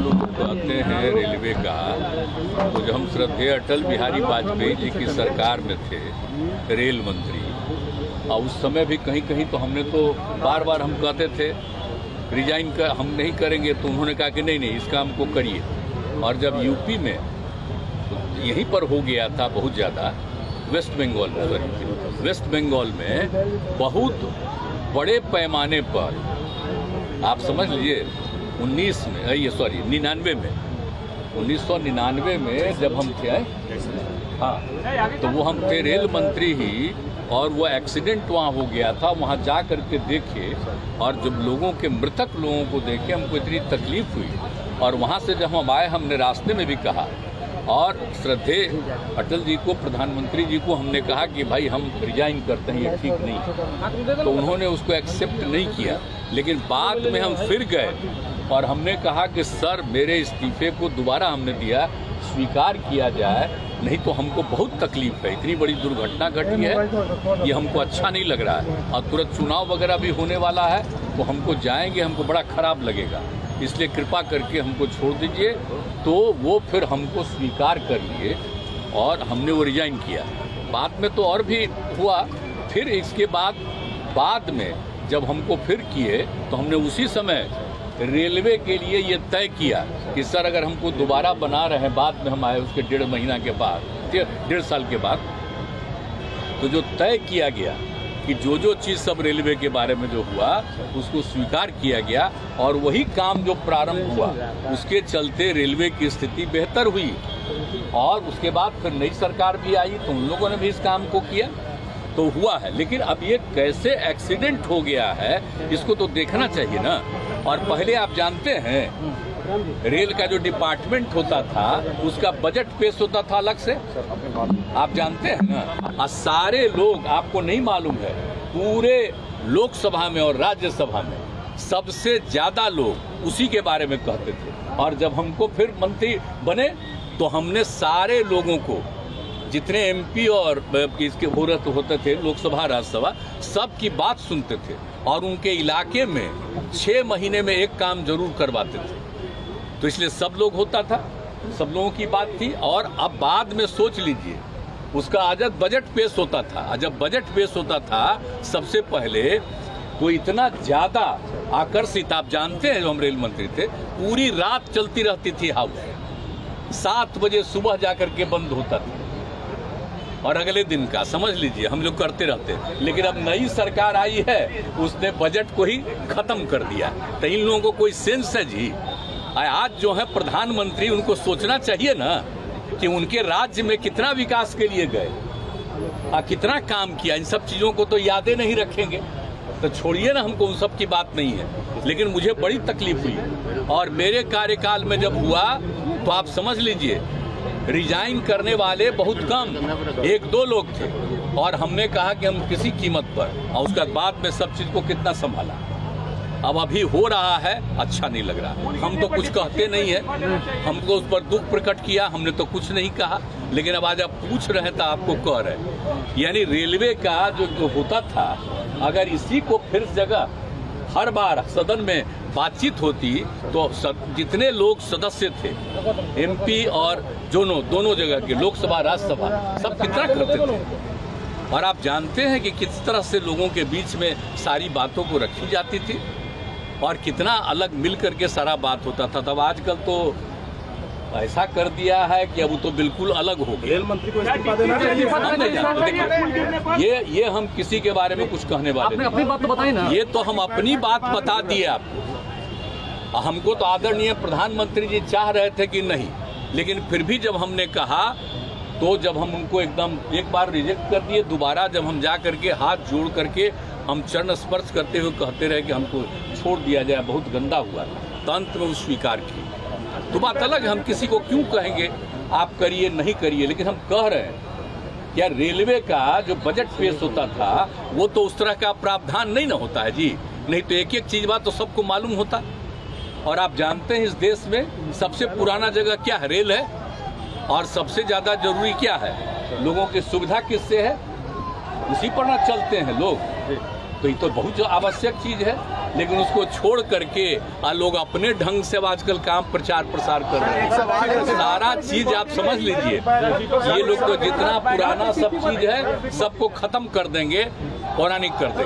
लोग कहते हैं रेलवे का, तो जब हम श्रद्धेय अटल बिहारी वाजपेयी जी की सरकार में थे रेल मंत्री, और उस समय भी कहीं कहीं तो हमने तो बार बार हम कहते थे रिजाइन कर हम नहीं करेंगे, तो उन्होंने कहा कि नहीं इस काम को करिए। और जब यूपी में तो यहीं पर हो गया था बहुत ज़्यादा, वेस्ट बंगाल में बहुत बड़े पैमाने पर, आप समझ लीजिए 1999 में जब हम थे, हाँ, तो वो हम थे रेल मंत्री ही, और वो एक्सीडेंट वहाँ हो गया था। वहाँ जा करके देखे, और जब लोगों के मृतक लोगों को देखे हमको इतनी तकलीफ हुई। और वहाँ से जब हम आए, हमने रास्ते में भी कहा, और श्रद्धेय अटल जी को, प्रधानमंत्री जी को हमने कहा कि भाई हम रिजाइन करते हैं, ये ठीक नहीं है। तो उन्होंने उसको एक्सेप्ट नहीं किया। लेकिन बाद में हम फिर गए और हमने कहा कि सर मेरे इस्तीफे को दोबारा हमने दिया, स्वीकार किया जाए, नहीं तो हमको बहुत तकलीफ है, इतनी बड़ी दुर्घटना घटी है, ये हमको अच्छा नहीं लग रहा है। और तुरंत चुनाव वगैरह भी होने वाला है, तो हमको जाएंगे, हमको बड़ा खराब लगेगा, इसलिए कृपा करके हमको छोड़ दीजिए। तो वो फिर हमको स्वीकार कर लिए और हमने वो रिजाइन किया। बाद में तो और भी हुआ। फिर इसके बाद में जब हमको फिर किए, तो हमने उसी समय रेलवे के लिए ये तय किया कि सर अगर हमको दोबारा बना रहे हैं, बाद में हम आए उसके 1.5 महीना के बाद, 1.5 साल के बाद, तो जो तय किया गया कि जो चीज़ सब रेलवे के बारे में जो हुआ उसको स्वीकार किया गया, और वही काम जो प्रारंभ हुआ उसके चलते रेलवे की स्थिति बेहतर हुई। और उसके बाद फिर नई सरकार भी आई, तो उन लोगों ने भी इस काम को किया, तो हुआ है। लेकिन अब ये कैसे एक्सीडेंट हो गया है, इसको तो देखना चाहिए ना। और पहले आप जानते हैं रेल का जो डिपार्टमेंट होता था उसका बजट पेश होता था अलग से, आप जानते हैं ना। और सारे लोग, आपको नहीं मालूम है, पूरे लोकसभा में और राज्यसभा में सबसे ज्यादा लोग उसी के बारे में कहते थे। और जब हमको फिर मंत्री बने, तो हमने सारे लोगों को, जितने एमपी और इसके होते थे लोकसभा राज्यसभा, सब की बात सुनते थे, और उनके इलाके में 6 महीने में एक काम जरूर करवाते थे। तो इसलिए सब लोग होता था, सब लोगों की बात थी। और अब बाद में सोच लीजिए, उसका आज बजट पेश होता था। जब बजट पेश होता था, सबसे पहले वो इतना ज्यादा आकर्षित, आप जानते हैं, जो हम रेल मंत्री थे, पूरी रात चलती रहती थी हाउस, 7 बजे सुबह जाकर के बंद होता था, और अगले दिन का समझ लीजिए हम लोग करते रहते। लेकिन अब नई सरकार आई है, उसने बजट को ही खत्म कर दिया। तो इन लोगों को कोई सेंस है जी? आज जो है प्रधानमंत्री, उनको सोचना चाहिए ना कि उनके राज्य में कितना विकास के लिए गए, कितना काम किया। इन सब चीजों को तो यादें नहीं रखेंगे, तो छोड़िए ना, हमको उन सब की बात नहीं है। लेकिन मुझे बड़ी तकलीफ हुई, और मेरे कार्यकाल में जब हुआ तो आप समझ लीजिए रिजाइन करने वाले बहुत कम, 1-2 लोग थे। और हमने कहा कि हम किसी कीमत पर, और उसके बाद में सब चीज को कितना संभाला। अब अभी हो रहा है, अच्छा नहीं लग रहा। हम तो कुछ कहते नहीं है, हमको उस पर दुख प्रकट किया, हमने तो कुछ नहीं कहा। लेकिन अब आज आप पूछ रहे हैं तो आपको कह रहे, यानी रेलवे का जो होता था, अगर इसी को फिर जगह हर बार सदन में बातचीत होती, तो जितने लोग सदस्य थे, एमपी और दोनों जगह के, लोकसभा राज्यसभा, सब कितना करते थे। और आप जानते हैं कि किस तरह से लोगों के बीच में सारी बातों को रखी जाती थी, और कितना अलग मिल करके सारा बात होता था। तब आजकल तो ऐसा कर दिया है कि अब तो बिल्कुल अलग हो गया। रेल मंत्री को इस्तीफा देना चाहिए। ये हम किसी के बारे में कुछ कहने वाले आपने अपनी बात तो बताई ना। ये तो हम अपनी बात बता दिए आपको। हमको तो आदरणीय प्रधानमंत्री जी चाह रहे थे कि नहीं, लेकिन फिर भी जब हमने कहा, तो जब हम उनको एकदम एक बार रिजेक्ट कर दिए, दोबारा जब हम जा करके हाथ जोड़ करके हम चरण स्पर्श करते हुए कहते रहे कि हमको छोड़ दिया जाए, बहुत गंदा हुआ, तो अंत में वो स्वीकार की। तो बात अलग है, हम किसी को क्यों कहेंगे आप करिए नहीं करिए, लेकिन हम कह रहे हैं क्या रेलवे का जो बजट पेश होता था, वो तो उस तरह का प्रावधान नहीं ना होता है जी। नहीं तो एक चीज बात तो सबको मालूम होता। और आप जानते हैं इस देश में सबसे पुराना जगह क्या है? रेल है। और सबसे ज्यादा जरूरी क्या है? लोगों की सुविधा किससे है? उसी पर ना चलते हैं लोग। तो ये तो बहुत आवश्यक चीज है, लेकिन उसको छोड़ करके लोग अपने ढंग से आजकल काम प्रचार प्रसार कर रहे हैं। सारा चीज आप समझ लीजिए, ये लोग तो जितना पुराना सब चीज है सबको खत्म कर देंगे, पौराणिक कर देंगे।